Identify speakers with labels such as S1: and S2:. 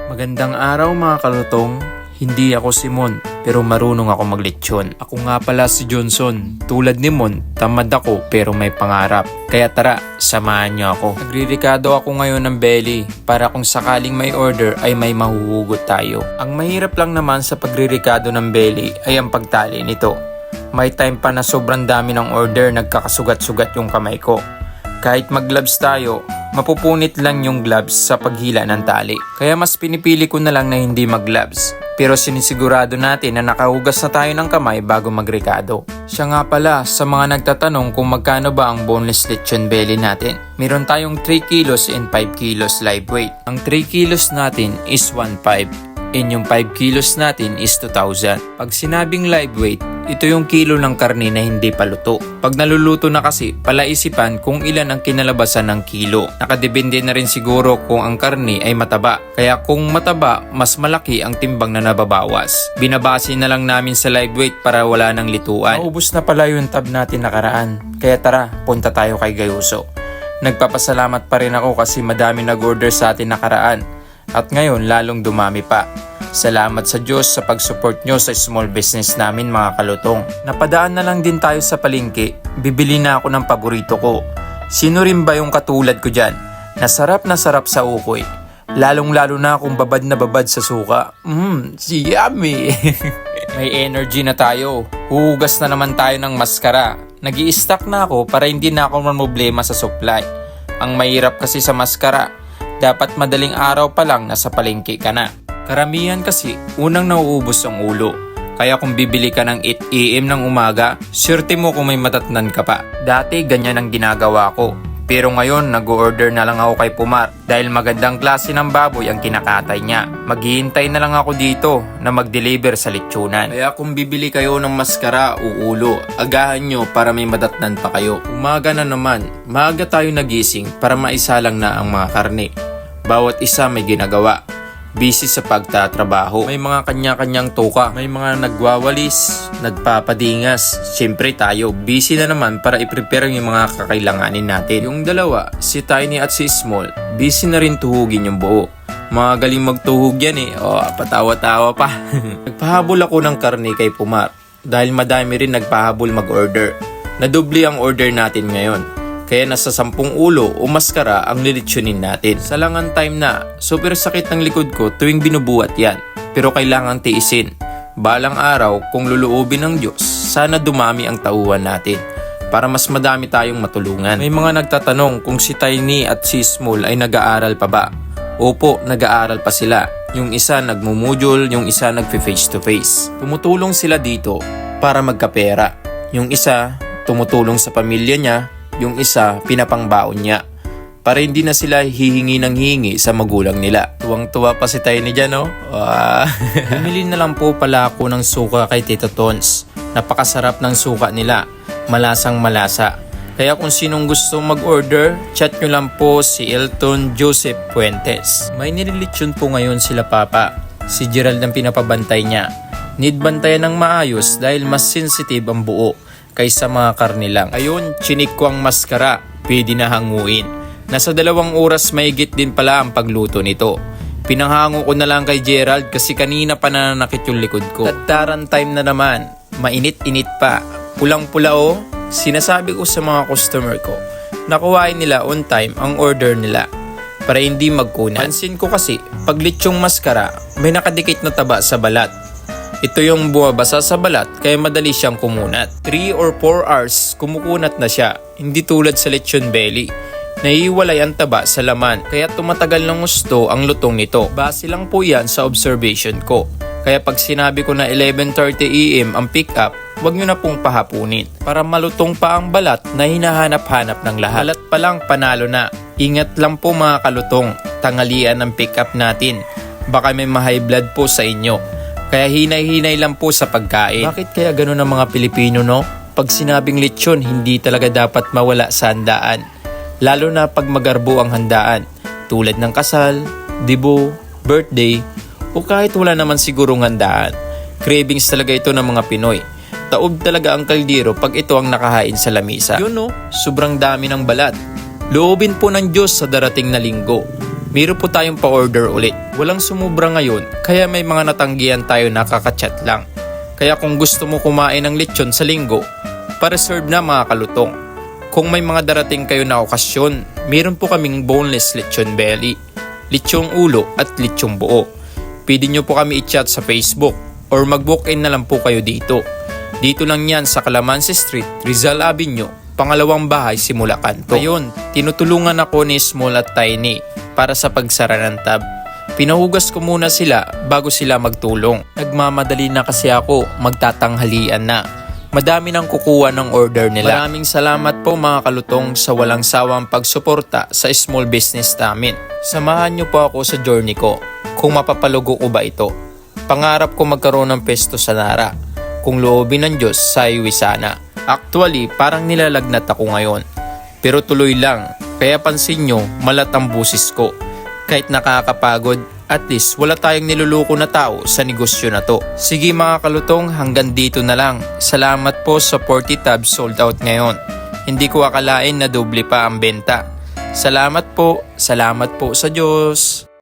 S1: Magandang araw mga kalutong, hindi ako si Mon pero marunong ako maglechon. Ako nga pala si Johnson, tulad ni Mon, tamad ako pero may pangarap. Kaya tara, samahan niyo ako. Nagririkado ako ngayon ng belly para kung sakaling may order ay may mahuhugot tayo. Ang mahirap lang naman sa pagririkado ng belly ay ang pagtali nito. May time pa na sobrang dami ng order, nagkakasugat-sugat yung kamay ko. Kahit mag-gloves tayo, mapupunit lang yung gloves sa paghila ng tali. Kaya mas pinipili ko na lang na hindi mag-gloves. Pero sinisigurado natin na nakahugas na tayo ng kamay bago magrikado. Siya nga pala, sa mga nagtatanong kung magkano ba ang boneless lechon belly natin. Meron tayong 3 kilos and 5 kilos live weight. Ang 3 kilos natin is 1.5 and yung 5 kilos natin is 2,000. Pag sinabing live weight, ito yung kilo ng karne na hindi pa luto. Pag naluluto na kasi, palaisipan kung ilan ang kinalabasan ng kilo. Nakadepende na rin siguro kung ang karne ay mataba. Kaya kung mataba, mas malaki ang timbang na nababawas. Binabase na lang namin sa live weight para wala nang lituan. Naubos na pala yung tab natin nakaraan. Kaya tara, punta tayo kay Gayuso. Nagpapasalamat pa rin ako kasi madami nag-order sa atin nakaraan. At ngayon lalong dumami pa. Salamat sa Diyos sa pag-support nyo sa small business namin mga kalutong. Napadaan na lang din tayo sa palengke, bibili na ako ng paborito ko. Sino rin ba yung katulad ko dyan? Nasarap na sarap sa ukoy. Lalong-lalo na kung babad na babad sa suka. Yummy! May energy na tayo. Huhugas na naman tayo ng maskara. Nag-i-stock na ako para hindi na ako problema sa supply. Ang mahirap kasi sa maskara, dapat madaling araw pa lang nasa palengke ka na. Karamihan kasi, unang nauubos ang ulo. Kaya kung bibili ka ng 8 AM ng umaga, swerte mo kung may matatnan ka pa. Dati ganyan ang ginagawa ko. Pero ngayon, nag-order na lang ako kay Pumar dahil magandang klase ng baboy ang kinakatay niya. Maghihintay na lang ako dito na mag-deliver sa lechonan. Kaya kung bibili kayo ng maskara o ulo, agahan nyo para may madatnan pa kayo. Umaga na naman, maaga tayo nagising para maisalang na ang mga karne. Bawat isa may ginagawa. Busy sa pagtatrabaho. May mga kanya-kanyang tuka. May mga nagwawalis, nagpapadingas. Siyempre tayo, busy na naman para i-prepare yung mga kakailanganin natin. Yung dalawa, si Tiny at si Small, busy na rin tuhugin yung buo. Mga galing magtuhog yan eh. Patawa-tawa pa. Nagpahabol ako ng karne kay Pumar dahil madami rin nagpahabol mag-order. Nadubli ang order natin ngayon. Kaya nasa 10 ulo o maskara ang lilitsyonin natin. Sa langan time na, super sakit ng likod ko tuwing binubuhat yan. Pero kailangan tiisin. Balang araw, kung luluubin ng Diyos, sana dumami ang tauhan natin para mas madami tayong matulungan. May mga nagtatanong kung si Tiny at si Small ay nag-aaral pa ba? Opo, nag-aaral pa sila. Yung isa nagmumudule, yung isa nagfe-face to face. Tumutulong sila dito para magkapera. Yung isa, tumutulong sa pamilya niya. Yung isa, pinapangbaon niya. Para hindi na sila hihingi ng hihingi sa magulang nila. Tuwang-tuwa pa si Tiny dyan, no? Bumili na lang po pala ako ng suka kay Tito Tons. Napakasarap ng suka nila. Malasang malasa. Kaya kung sinong gusto mag-order, chat nyo lang po si Elton Joseph Puentes. May nililitsyon po ngayon sila Papa. Si Gerald ang pinapabantay niya. Need bantayan ng maayos dahil mas sensitive ang buo kaysa mga karne lang. Ayun, chinik ko ang maskara. Pwede na hanguin. Nasa 2 oras mahigit din pala ang pagluto nito. Pinanghango ko na lang kay Gerald kasi kanina pa nananakit yung likod ko. Tataran time na naman. Mainit-init pa. Pulang-pula oh. Sinasabi ko sa mga customer ko, nakuhain nila on time ang order nila para hindi magkunat. Pansin ko kasi, pag litsyong maskara, may nakadikit na taba sa balat. Ito yung bumabasa sa balat kaya madali siyang kumunat. 3 or 4 hours kumukunat na siya. Hindi tulad sa lechon belly. Naiiwalay ang taba sa laman kaya tumatagal ng gusto ang lutong nito. Base lang po yan sa observation ko. Kaya pag sinabi ko na 11:30 AM ang pick up, huwag nyo na pong pahapunin. Para malutong pa ang balat na hinahanap-hanap ng lahat. Balat pa lang panalo na. Ingat lang po mga kalutong. Tangalian ang pick up natin. Baka may ma-high blood po sa inyo. Kaya hinay-hinay lang po sa pagkain. Bakit kaya ganun ang mga Pilipino, no? Pag sinabing lechon, hindi talaga dapat mawala sa handaan. Lalo na pag magarbo ang handaan. Tulad ng kasal, debut, birthday, o kahit wala naman sigurong handaan. Cravings talaga ito ng mga Pinoy. Taob talaga ang kaldero pag ito ang nakahain sa lamisa. Yun no, sobrang dami ng balat. Loobin po ng Diyos sa darating na linggo. Meron po tayong pa-order ulit. Walang sumubra ngayon, kaya may mga natanggihan tayo na kakachat lang. Kaya kung gusto mo kumain ng lechon sa linggo, pa-reserve na mga kalutong. Kung may mga darating kayo na okasyon, meron po kaming boneless lechon belly, lechong ulo at lechong buo. Pwede nyo po kami i-chat sa Facebook or mag-book-in na lang po kayo dito. Dito lang yan sa Calamansi Street, Rizal Avenue, pangalawang bahay simula kanto. Ngayon, tinutulungan ako ni Small at Tiny para sa pagsara ng tab. Pinahugas ko muna sila bago sila magtulong. Nagmamadali na kasi ako, magtatanghalian na. Madami nang kukuha ng order nila. Maraming salamat po mga kalutong sa walang sawang pagsuporta sa small business namin. Samahan niyo po ako sa journey ko, kung mapapalugo ko ba ito. Pangarap ko magkaroon ng pesto sa Nara. Kung loobin ng Diyos, sa iwi sana. Actually, parang nilalagnat ako ngayon. Pero tuloy lang. Kaya pansin nyo, malat ang busis ko. Kahit nakakapagod, at least wala tayong niluluko na tao sa negosyo na to. Sige mga kalutong, hanggang dito na lang. Salamat po sa 40 tabs sold out ngayon. Hindi ko akalain na doble pa ang benta. Salamat po sa Diyos.